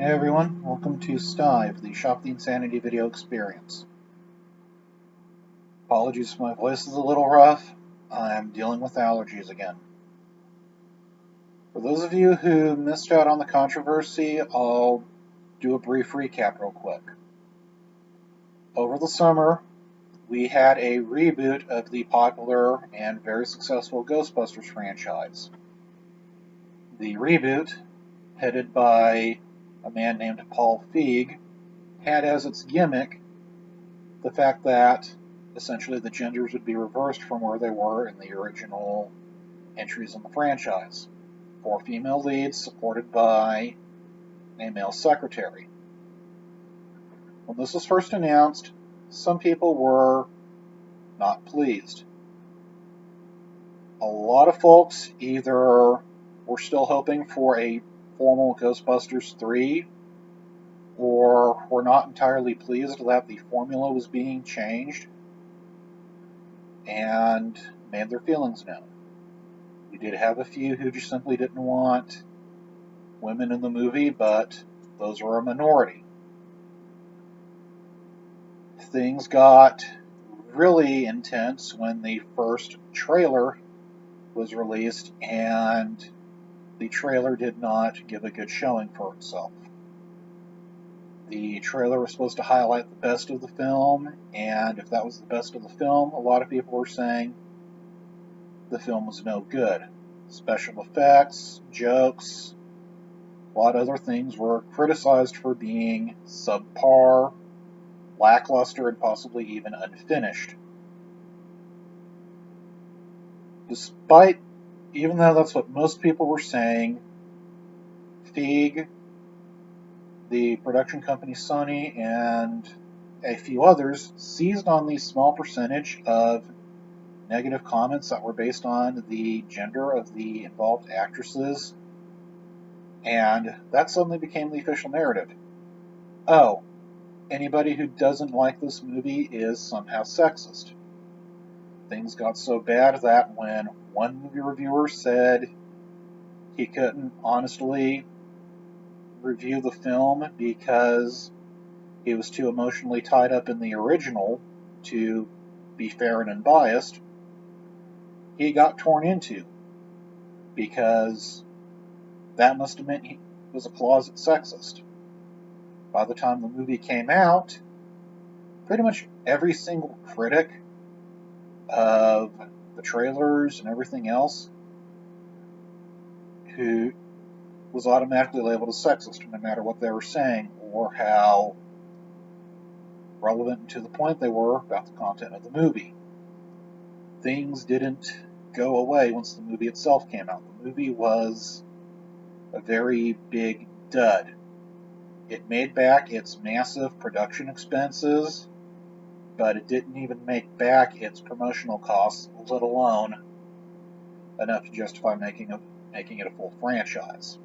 Hey everyone, welcome to STIVE, the Shop the Insanity video experience. Apologies if my voice is a little rough. I'm dealing with allergies again. For those of you who missed out on the controversy, I'll do a brief recap real quick. Over the summer, we had a reboot of the popular and very successful Ghostbusters franchise. The reboot, headed by a man named Feig, had as its gimmick the fact that essentially the genders would be reversed from where they were in the original entries in the franchise. 4 female leads supported by a male secretary. When this was first announced, some people were not pleased. A lot of folks either were still hoping for a formal Ghostbusters 3 or were not entirely pleased that the formula was being changed and made their feelings known. We did have a few who just simply didn't want women in the movie, but those were a minority. Things got really intense when the first trailer was released, and the trailer did not give a good showing for itself. The trailer was supposed to highlight the best of the film, and if that was the best of the film, a lot of people were saying the film was no good. Special effects, jokes, a lot of other things were criticized for being subpar, lackluster, and possibly even unfinished. Even though that's what most people were saying, Feig, the production company Sony, and a few others seized on the small percentage of negative comments that were based on the gender of the involved actresses, and that suddenly became the official narrative. Oh, anybody who doesn't like this movie is somehow sexist. Things got so bad that when one movie reviewer said he couldn't honestly review the film because he was too emotionally tied up in the original to be fair and unbiased, he got torn into because that must have meant he was a closet sexist. By the time the movie came out, pretty much every single critic of the trailers and everything else who was automatically labeled as sexist, no matter what they were saying or how relevant and to the point they were about the content of the movie. Things didn't go away once the movie itself came out. The movie was a very big dud. It made back its massive production expenses, but it didn't even make back its promotional costs, let alone enough to justify making it a full franchise.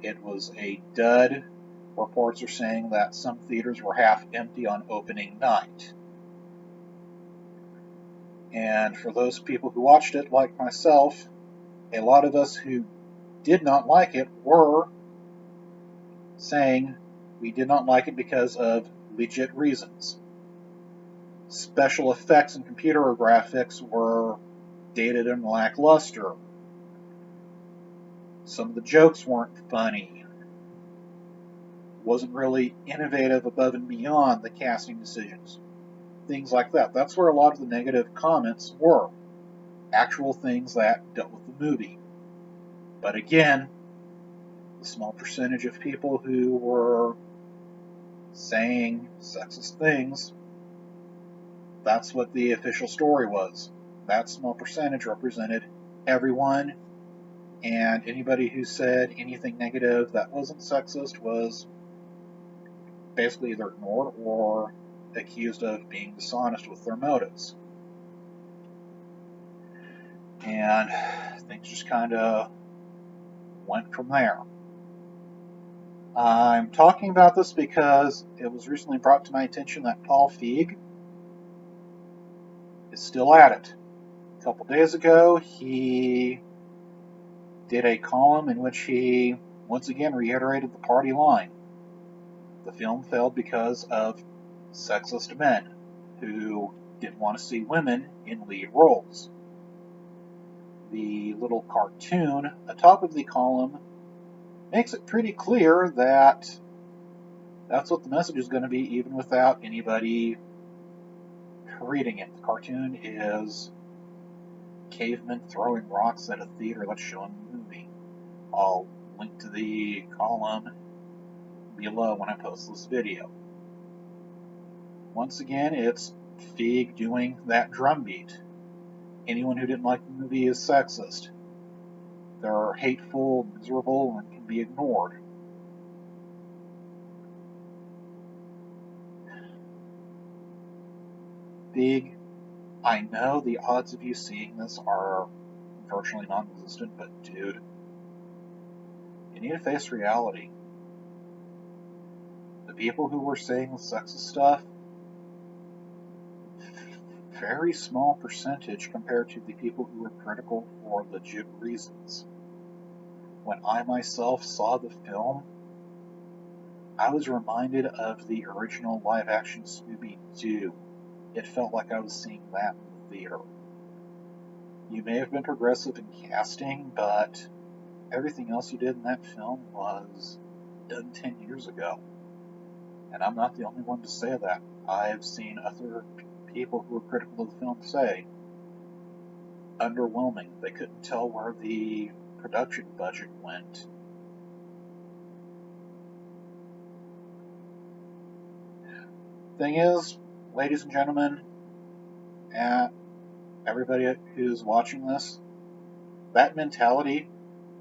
It was a dud. Reports are saying that some theaters were half empty on opening night. And for those people who watched it, like myself, a lot of us who did not like it were saying we did not like it because of legit reasons. Special effects and computer graphics were dated and lackluster. Some of the jokes weren't funny. Wasn't really innovative above and beyond the casting decisions. Things like that. That's where a lot of the negative comments were. Actual things that dealt with the movie. But again, the small percentage of people who were saying sexist things, that's what the official story was. That small percentage represented everyone, and anybody who said anything negative that wasn't sexist was basically either ignored or accused of being dishonest with their motives. And things just kind of went from there. I'm talking about this because it was recently brought to my attention that Feig is still at it. A couple days ago, he did a column in which he once again reiterated the party line. The film failed because of sexist men who didn't want to see women in lead roles. The little cartoon atop of the column makes it pretty clear that that's what the message is going to be, even without anybody reading it. The cartoon is cavemen throwing rocks at a theater that's showing the movie. I'll link to the column below when I post this video. Once again, it's Feig doing that drumbeat. Anyone who didn't like the movie is sexist. They're hateful, miserable, and can be ignored. Feig, I know the odds of you seeing this are virtually non-existent, but dude, you need to face reality. The people who were saying the sexist stuff, very small percentage compared to the people who were critical for legit reasons. When I myself saw the film, I was reminded of the original live-action Scooby-Doo. It felt like I was seeing that in the theater. You may have been progressive in casting, but everything else you did in that film was done 10 years ago. And I'm not the only one to say that. I've seen other people who were critical of the film say, underwhelming. They couldn't tell where the production budget went. Thing is, ladies and gentlemen, and everybody who's watching this, that mentality,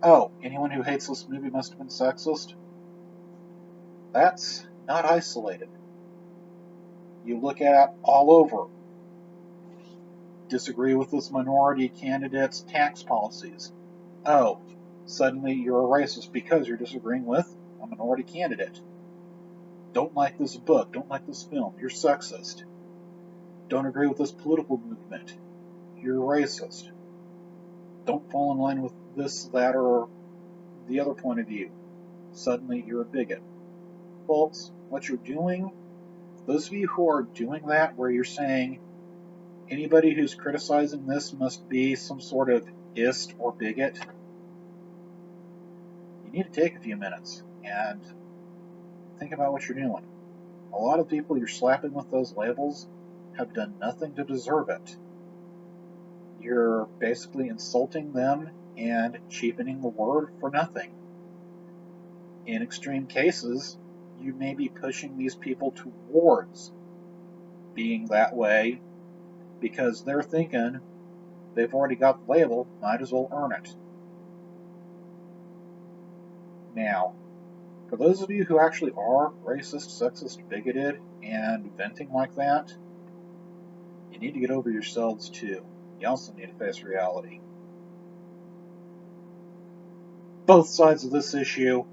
oh, anyone who hates this movie must have been sexist, that's not isolated. You look at all over. Disagree with this minority candidate's tax policies. Oh, suddenly you're a racist because you're disagreeing with a minority candidate. Don't like this book, don't like this film, you're sexist. Don't agree with this political movement, you're racist. Don't fall in line with this, that, or the other point of view. Suddenly you're a bigot. Folks, what you're doing, those of you who are doing that, where you're saying anybody who's criticizing this must be some sort of ist or bigot, you need to take a few minutes and think about what you're doing. A lot of people you're slapping with those labels have done nothing to deserve it. You're basically insulting them and cheapening the word for nothing. In extreme cases, you may be pushing these people towards being that way because they're thinking they've already got the label, might as well earn it. Now, for those of you who actually are racist, sexist, bigoted, and venting like that, you need to get over yourselves too. You also need to face reality. Both sides of this issue,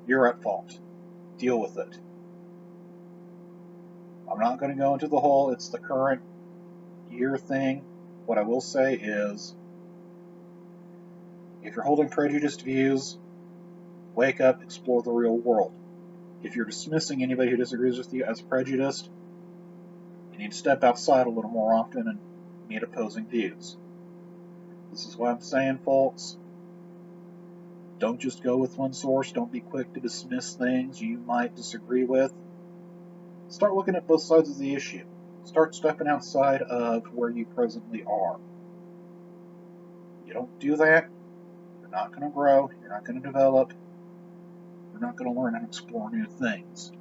you're at fault. Deal with it. I'm not going to go into the whole, it's the current year thing. What I will say is, if you're holding prejudiced views, wake up, explore the real world. If you're dismissing anybody who disagrees with you as prejudiced, you need to step outside a little more often and meet opposing views. This is what I'm saying, folks. Don't just go with one source. Don't be quick to dismiss things you might disagree with. Start looking at both sides of the issue. Start stepping outside of where you presently are. You don't do that, you're not going to grow, you're not going to develop, you're not going to learn and explore new things.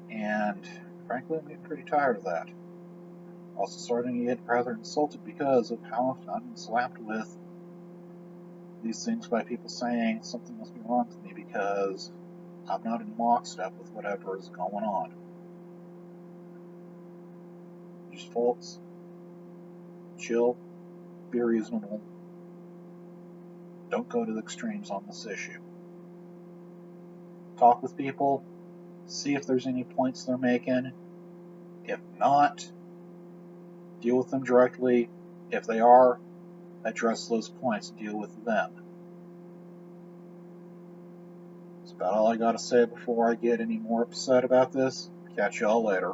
And frankly, I'm getting pretty tired of that. Also starting to get rather insulted because of how often I'm slapped with these things by people saying something must be wrong with me because I'm not in lockstep with whatever is going on. Just folks, chill, be reasonable. Don't go to the extremes on this issue. Talk with people, see if there's any points they're making. If not, deal with them directly. If they are, address those points, deal with them. That's about all I gotta say before I get any more upset about this. Catch y'all later.